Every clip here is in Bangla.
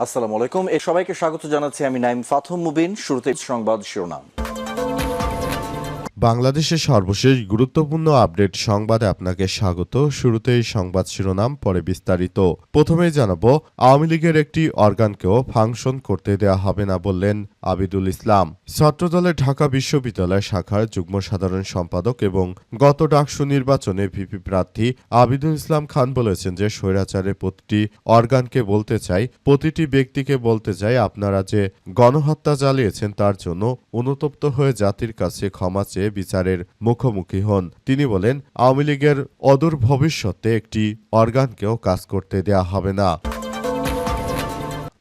আসসালামু আলাইকুম। সবাইকে স্বাগত জানাচ্ছি আমি নাইম ফাথম মুবিন। শুরুতে সংবাদ শিরোনাম। বাংলাদেশের সর্বশেষ গুরুত্বপূর্ণ আপডেট সংবাদে আপনাকে স্বাগত। শুরুতেই সংবাদ শিরোনাম, পরে বিস্তারিত। প্রথমেই জানাবো, আওয়ামী লীগের একটি অর্গানকেও ফাংশন করতে দেয়া হবে না বললেন আবিদুল ইসলাম। ছাত্রদলের ঢাকা বিশ্ববিদ্যালয় শাখার যুগ্ম সাধারণ সম্পাদক এবং গত ডাকসু নির্বাচনে ভিপি প্রার্থী আবিদুল ইসলাম খান বলেছেন যে স্বৈরাচারের প্রতিটি অর্গানকে বলতে চাই, প্রতিটি ব্যক্তিকে বলতে চাই, আপনারা যে গণহত্যা চালিয়েছেন তার জন্য অনুতপ্ত হয়ে জাতির কাছে ক্ষমা চেয়ে বিচারের মুখোমুখি হন। তিনি বলেন, আওয়ামী লীগের অদূর ভবিষ্যতে একটি অর্গানকেও কাজ করতে দেয়া হবে না।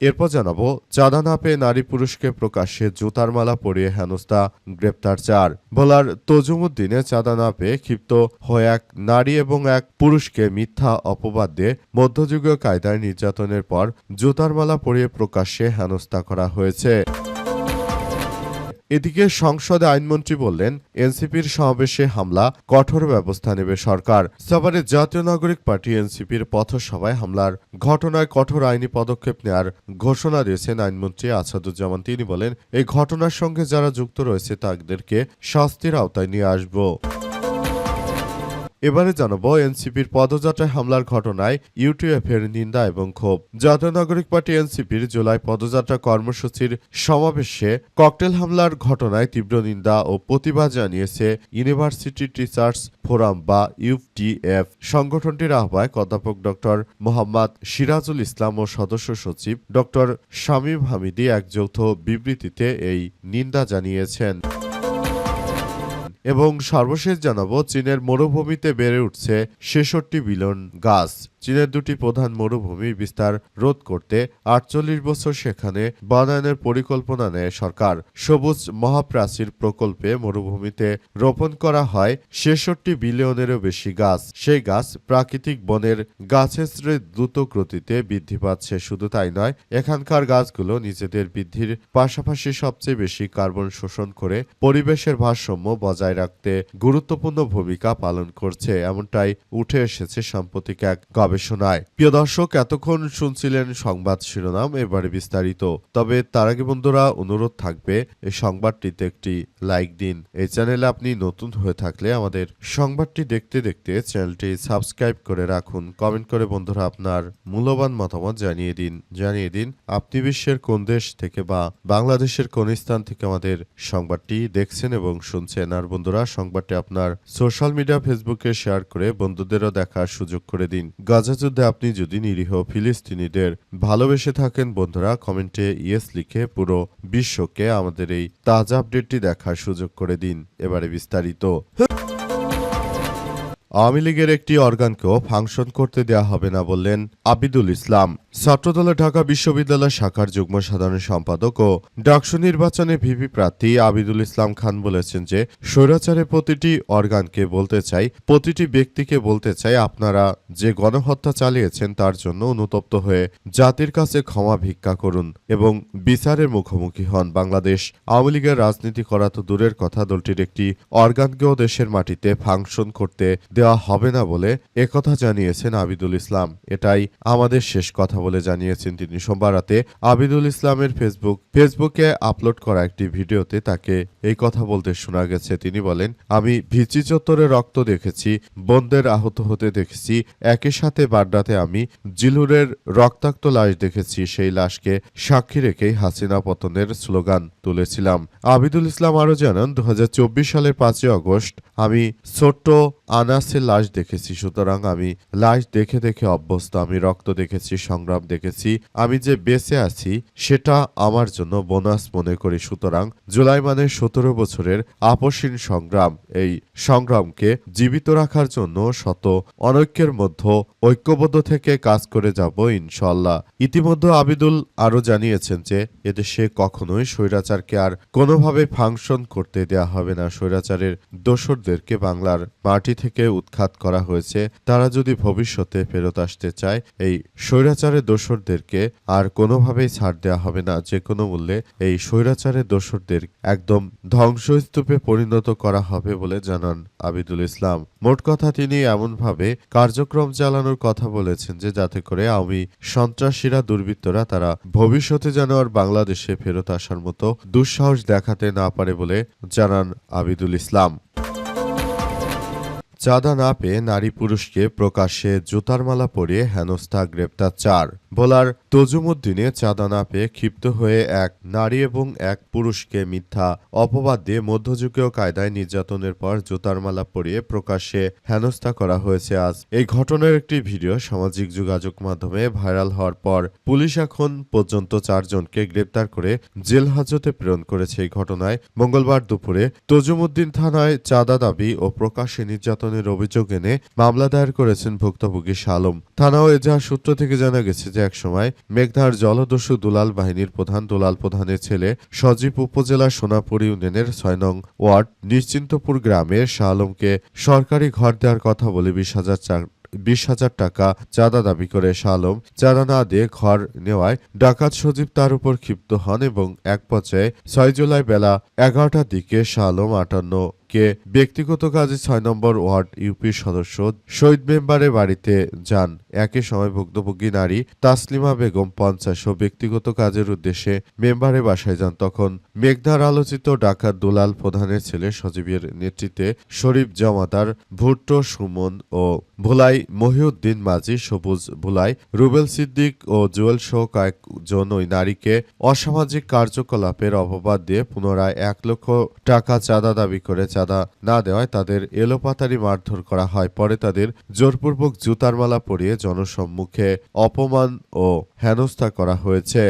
এরপর জানাবো, চাঁদা না পেয়ে নারী পুরুষকে প্রকাশ্যে জুতার মালা পরিয়ে হেনস্থা, গ্রেপ্তার 4। ভোলার তজুমুদ্দিনে চাঁদা না পেয়ে ক্ষিপ্ত হয়ে এক নারী এবং এক পুরুষকে মিথ্যা অপবাদ দিয়ে মধ্যযুগীয় কায়দায় নির্যাতনের পর জুতার মালা পরিয়ে প্রকাশ্যে হেনস্থা করা হয়েছে। এদিকে সংসদে আইনমন্ত্রী বললেন, এনসিপির সমাবেশে হামলা, কঠোর ব্যবস্থা নেবে সরকার। সাভারে জাতীয় নাগরিক পার্টি এনসিপির পথসভায় হামলার ঘটনায় কঠোর আইনি পদক্ষেপ নেয়ার ঘোষণা দিয়েছেন আইনমন্ত্রী আসাদুজ্জামান। তিনি বলেন, এই ঘটনার সঙ্গে যারা যুক্ত রয়েছে তাদেরকে শাস্তির আওতায় নিয়ে আসব। এবারে জানাবো, এনসিপির পদযাত্রায় হামলার ঘটনায় ইউটিএফের নিন্দা এবং ক্ষোভ। জাতীয় নাগরিক পার্টি এনসিপির জুলাই পদযাত্রা কর্মসূচির সমাবেশে ককটেল হামলার ঘটনায় তীব্র নিন্দা ও প্রতিবাদ জানিয়েছে ইউনিভার্সিটি টিচার্স ফোরাম বা ইউটিএফ। সংগঠনটির আহ্বায়ক অধ্যাপক ডক্টর মোহাম্মদ সিরাজুল ইসলাম ও সদস্য সচিব ডক্টর শামীম হামিদি এক যৌথ বিবৃতিতে এই নিন্দা জানিয়েছেন। এবং সর্বশেষ জানাবো, চীনের মরুভূমিতে বেড়ে উঠছে ৬৬ বিলিয়ন গাছ। চীনের দুটি প্রধান মরুভূমি বিস্তার রোধ করতে ৪৮ বছর সেখানে বনায়নের পরিকল্পনা নেয় সরকার। সবুজ মহাপ্রাচীর প্রকল্পে মরুভূমিতে রোপণ করা হয় ৬৬ বিলিয়নেরও বেশি গাছ। সেই গাছ প্রাকৃতিক বনের গাছের চেয়ে দ্রুত গতিতে বৃদ্ধি পাচ্ছে। শুধু তাই নয়, এখানকার গাছগুলো নিজেদের বৃদ্ধির পাশাপাশি সবচেয়ে বেশি কার্বন শোষণ করে পরিবেশের ভারসাম্য বজায় রাখতে গুরুত্বপূর্ণ ভূমিকা পালন করছে, এমনটাই উঠে এসেছে সাম্প্রতিক এক গবেষণায়। প্রিয় দর্শক, এতক্ষণ শুনছিলেন সংবাদ শিরোনাম, এবারে বিস্তারিত। তবে তার আগে বন্ধুরা, অনুরোধ থাকবে এই সংবাদটিতে একটি লাইক দিন। এই চ্যানেলে আপনি নতুন হয়ে থাকলে আমাদের সংবাদটি দেখতে দেখতে চ্যানেলটি সাবস্ক্রাইব করে রাখুন। কমেন্ট করে বন্ধুরা আপনার মূল্যবান মতামত জানিয়ে দিন আপনি বিশ্বের কোন দেশ থেকে বা বাংলাদেশের কোন স্থান থেকে আমাদের সংবাদটি দেখছেন এবং শুনছেন। আর বন্ধুরা, সংবাদটি আপনার সোশ্যাল মিডিয়া ফেসবুকে শেয়ার করে বন্ধুদেরও দেখার সুযোগ করে দিন। গাজা যুদ্ধে আপনি যদি নিরীহ ফিলিস্তিনিদের ভালোবেসে থাকেন বন্ধুরা, কমেন্টে ইয়েস লিখে পুরো বিশ্বকে আমাদের এই তাজা আপডেটটি দেখার সুযোগ করে দিন। এবারে বিস্তারিত। আওয়ামী লীগের একটি অর্গানকেও ফাংশন করতে দেয়া হবে না বললেন আবিদুল ইসলাম। ছাত্রদলের ঢাকা বিশ্ববিদ্যালয় শাখার যুগ্ম সাধারণ সম্পাদক ও ডাকসু নির্বাচনে ভিপি প্রার্থী আবিদুল ইসলাম খান বলেছেন যে স্বৈরাচারের প্রতিটি অর্গানকে বলতে চাই, প্রতিটি ব্যক্তিকে বলতে চাই, আপনারা যে গণহত্যা চালিয়েছেন তার জন্য অনুতপ্ত হয়ে জাতির কাছে ক্ষমা ভিক্ষা করুন এবং বিচারের মুখোমুখি হন। বাংলাদেশ আওয়ামী লীগের রাজনীতি করা তো দূরের কথা, দলটির একটি অর্গানকেও দেশের মাটিতে ফাংশন করতে দেওয়া হবে না বলে একথা জানিয়েছেন আবিদুল ইসলাম। এটাই আমাদের শেষ কথা বলে জানিয়েছেন তিনি। সোমবার রাতে আবিদুল ইসলামের ফেসবুকে আপলোড করা একটি ভিডিওতে তাকে এই কথা বলতে শোনা গেছে। তিনি বলেন, আমি ভিচি চত্বরে রক্ত দেখেছি, বোনদের আহত হতে দেখেছি, একই সাথে বাড্ডাতে আমি জিলুরের রক্তাক্ত লাশ দেখেছি। সেই লাশকে সাক্ষী রেখেই হাসিনা পতনের স্লোগান তুলেছিলাম। আবিদুল ইসলাম আরও জানান, ২০২৪ সালের ৫ই আগস্ট আমি ছোট্ট আনাসের লাশ দেখেছি। সুতরাং আমি লাশ দেখে দেখে অভ্যস্ত। আমি রক্ত দেখেছি, সংগ্রাম দেখেছি। আমি যে বেঁচে আছি সেটা আমার জন্য বোনাস মনে করি। সুতরাং জুলাই মানে ১৭ বছরের আপসীন সংগ্রাম। এই সংগ্রামকে জীবিত রাখার জন্য শত অনৈক্যের মধ্যে ঐক্যবদ্ধ থেকে কাজ করে যাব ইনশাআল্লাহ। ইতিমধ্যে আবিদুল আরও জানিয়েছেন যে এদেশে কখনোই স্বৈরাচারকে আর কোনোভাবে ফাংশন করতে দেয়া হবে না। স্বৈরাচারের দোসরদেরকে বাংলার মাটি থেকে উৎখাত করা হয়েছে তারা যদি ভবিষ্যতে ফেরত আসতে চায় এই স্বৈরাচারের দোসরদেরকে আর কোনোভাবেই ছাড় দেওয়া হবে না। যে কোনো মূল্যে এই স্বৈরাচারের দোসরদের একদম ধ্বংসস্তূপে পরিণত করা হবে বলে জানান আবিদুল ইসলাম। মোট কথা তিনি এমনভাবে কার্যক্রম চালানোর কথা বলেছেন যে যাতে করে আওয়ামী সন্ত্রাসীরা দুর্বৃত্তরা তারা ভবিষ্যতে যেন আর বাংলাদেশে ফেরত আসার মতো দুঃসাহস দেখাতে না পারে বলে জানান আবিদুল ইসলাম। চাঁদা না পেয়ে নারী পুরুষকে প্রকাশ্যে জুতার মালা পরিয়ে হেনস্থা, গ্রেপ্তার 4। ভোলার তজুমুদ্দিনে চাঁদা না পেয়ে ক্ষিপ্ত হয়ে এক নারী এবং এক পুরুষকে মিথ্যা অপবাদ দিয়ে মধ্যযুগীয় কায়দায় নির্যাতনের পর জুতার মালা পরিয়ে প্রকাশ্যে হেনস্থা করা হয়েছে আজ। এই ঘটনার একটি ভিডিও সামাজিক যোগাযোগ মাধ্যমে ভাইরাল হওয়ার পর পুলিশ এখন পর্যন্ত 4 জনকে গ্রেপ্তার করে জেল হাজতে প্রেরণ করেছে। এই ঘটনায় মঙ্গলবার দুপুরে তজুমুদ্দিন থানায় চাঁদা দাবি ও প্রকাশ্যে নির্যাতনের অভিযোগ এনে মামলা দায়ের করেছেন ভুক্তভোগী শালম। থানা ও এজাহার সূত্র থেকে জানা গেছে যে একসময় মেঘনার জলদস্যু দুলাল বাহিনীর প্রধান দুলাল প্রধানের ছেলে সজীব উপজেলার সোনাপুর ইউনিয়নের 6 নং ওয়ার্ড নিশ্চিন্তপুর গ্রামে শালমকে সরকারি ঘর দেওয়ার কথা বলে 20,000 টাকা চাঁদা দাবি করে শালম চাঁদা না দিয়ে ঘর নেওয়ায় ডাকাত সজীব তার উপর ক্ষিপ্ত হন এবং এক পর্যায়ে 6 জুলাই বেলা 11টার দিকে শালম 58 কে ব্যক্তিগত কাজে 6 নম্বর ওয়ার্ড ইউপির সদস্য শহীদ মেম্বারের বাড়িতে যান। একই সময় ভুক্তভোগী নারী তাসলিমা বেগম 50 ও ব্যক্তিগত কাজের উদ্দেশ্যে মেম্বারের বাসায় যান। তখন মেঘনার আলোচিত ডাকাত দুলাল প্রধানের ছেলে সজীবের নেতৃত্বে শরীফ জমাদার, ভুট্টো সুমন ও ভোলাই মহিউদ্দিন মাঝি, সবুজ ভোলাই, রুবেল সিদ্দিক ও জুয়েল সহ কয়েকজন ওই নারীকে অসামাজিক কার্যকলাপের অপবাদ দিয়ে পুনরায় 1 লক্ষ টাকা চাঁদা দাবি করে চাঁদা না দেওয়ায় তাদের এলোপাতাড়ি মারধর করা হয়। পরে তাদের জোরপূর্বক জুতার মালা পরিয়ে জনসম্মুখে অপমান ও হেনস্থা করা হয়েছে।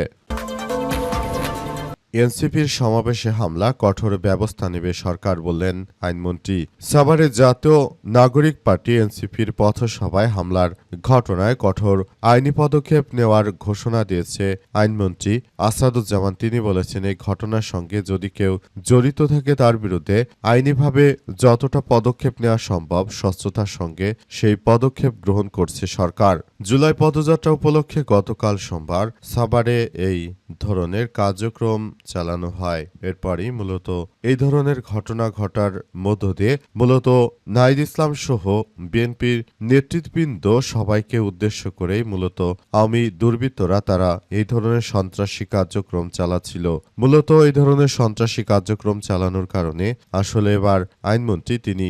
এনসিপির সমাবেশে হামলা, কঠোর ব্যবস্থা নেবে সরকার বললেন আইনমন্ত্রী। সাভারে জাতীয় নাগরিক পার্টি এনসিপির পথসভায় হামলার ঘটনায় কঠোর আইনি পদক্ষেপ নেওয়ার ঘোষণা দিয়েছে আইনমন্ত্রী আসাদুজ্জামান। তিনি বলেছেন এই ঘটনার সঙ্গে যদি কেউ জড়িত থাকে তার বিরুদ্ধে আইনিভাবে যতটা পদক্ষেপ নেওয়া সম্ভব স্বচ্ছতার সঙ্গে সেই পদক্ষেপ গ্রহণ করছে সরকার। জুলাই পদযাত্রা উপলক্ষে গতকাল সোমবার সাভারে এই ধরনের কার্যক্রম চালানো হয়। এরপরই মূলত এই ধরনের ঘটনা ঘটার মধ্য দিয়ে মূলত নাহিদ ইসলাম সহ বিএনপির নেতৃত্ববৃন্দ সবাইকে উদ্দেশ্য করেই মূলত আওয়ামী দুর্বৃত্তরা তারা এই ধরনের সন্ত্রাসী কার্যক্রম চালাচ্ছিল। মূলত এই ধরনের সন্ত্রাসী কার্যক্রম চালানোর কারণে আসলে এবার আইনমন্ত্রী তিনি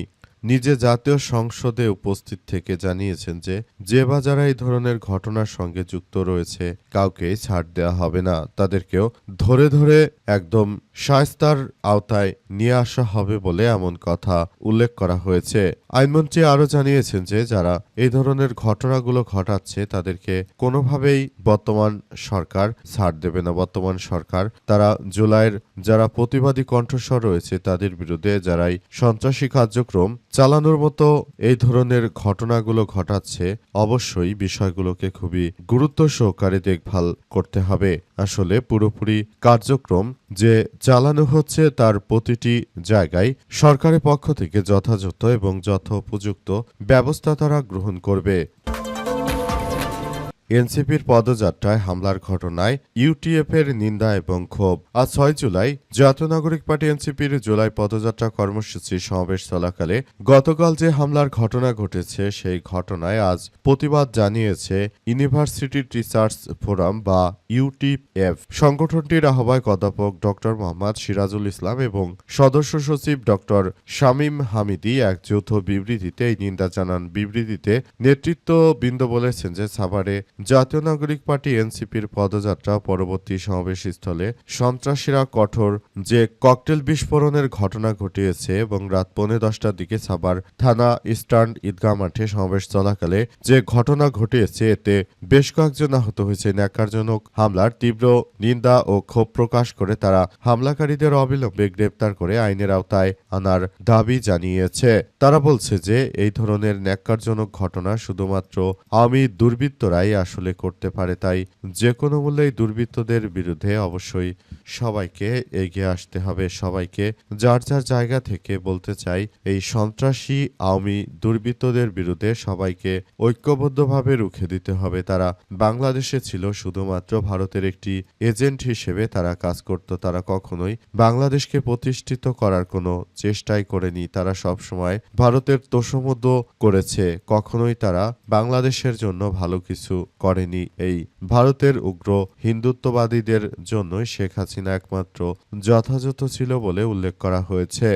নিজে জাতীয় সংসদে উপস্থিত থেকে জানিয়েছেন যে বা যারা এই ধরনের ঘটনার সঙ্গে যুক্ত রয়েছে কাউকে ছাড় দেওয়া হবে না, তাদেরকেও ধরে ধরে একদম শায়েস্তার আওতায় নিয়ে আসা হবে বলে এমন কথা উল্লেখ করা হয়েছে। আইনমন্ত্রী আরও জানিয়েছেন যে যারা এই ধরনের ঘটনাগুলো ঘটাচ্ছে তাদেরকে কোনোভাবেই বর্তমান সরকার ছাড় দেবে না। বর্তমান সরকার তারা জুলাইয়ের যারা প্রতিবাদী কণ্ঠস্বর রয়েছে তাদের বিরুদ্ধে যারাই সন্ত্রাসী কার্যক্রম চালানোর মতো এই ধরনের ঘটনাগুলো ঘটাচ্ছে অবশ্যই বিষয়গুলোকে খুবই গুরুত্ব সহকারে দেখভাল করতে হবে। আসলে পুরোপুরি কার্যক্রম যে চালানো হচ্ছে তার প্রতিটি জায়গায় সরকারের পক্ষ থেকে যথাযথ এবং যথোপযুক্ত ব্যবস্থা তারা গ্রহণ করবে। এনসিপির পদযাত্রায় হামলার ঘটনায় ইউটিএফের নিন্দা এবং ক্ষোভ। আজ 6 জুলাই জাতীয় নাগরিক পার্টি এনসিপির জুলাই পদযাত্রা কর্মসূচি সমাবেশ চলাকালে গতকাল যে হামলার ঘটনা ঘটেছে সেই ঘটনায় আজ প্রতিবাদ জানিয়েছে ইউনিভার্সিটি টিচার্স ফোরাম বা ইউটিএফ। সংগঠনটির আহ্বায়ক অধ্যাপক ড মোহাম্মদ সিরাজুল ইসলাম এবং সদস্য সচিব ড শামীম হামিদি এক যৌথ বিবৃতিতে এই নিন্দা জানান। বিবৃতিতে নেতৃত্ববৃন্দ বলেছেন যে সাভারে জাতীয় নাগরিক পার্টি এনসিপির পদযাত্রা পরবর্তী সমাবেশস্থলে সন্ত্রাসীরা কঠোর যে ককটেল বিস্ফোরণের ঘটনা ঘটিয়েছে এবং রাত 10:15টার দিকে সাভার থানা ইস্টার্ন ঈদগাহ মাঠে সমাবেশ চলাকালে যে ঘটনা ঘটিয়েছে এতে বেশ কয়েকজন আহত হয়েছে। ন্যাক্কারজনক হামলার তীব্র নিন্দা ও ক্ষোভ প্রকাশ করে তারা হামলাকারীদের অবিলম্বে গ্রেপ্তার করে আইনের আওতায় আনার দাবি জানিয়েছে। তারা বলছে যে এই ধরনের ন্যাক্কারজনক ঘটনা শুধুমাত্র আওয়ামী দুর্বৃত্তরাই আসলে করতে পারে, তাই যে কোনো মূল্যেই দুর্বৃত্তদের বিরুদ্ধে অবশ্যই সবাইকে এগিয়ে আসতে হবে। সবাইকে যার যার জায়গা থেকে বলতে চাই, এই সন্ত্রাসী আওয়ামী দুর্বৃত্তদের বিরুদ্ধে সবাইকে ঐক্যবদ্ধভাবে রুখে দিতে হবে। তারা বাংলাদেশে ছিল শুধুমাত্র ভারতের একটি এজেন্ট হিসেবে তারা কাজ করত। তারা কখনোই বাংলাদেশকে প্রতিষ্ঠিত করার কোনো চেষ্টাই করেনি। তারা সবসময় ভারতের তোষমোদ করেছে, কখনোই তারা বাংলাদেশের জন্য ভালো কিছু করেনি। এই ভারতের উগ্র হিন্দুত্ববাদীদের জন্যই শেখ হাসিনা একমাত্র যথাযথ ছিল বলে উল্লেখ করা হয়েছে।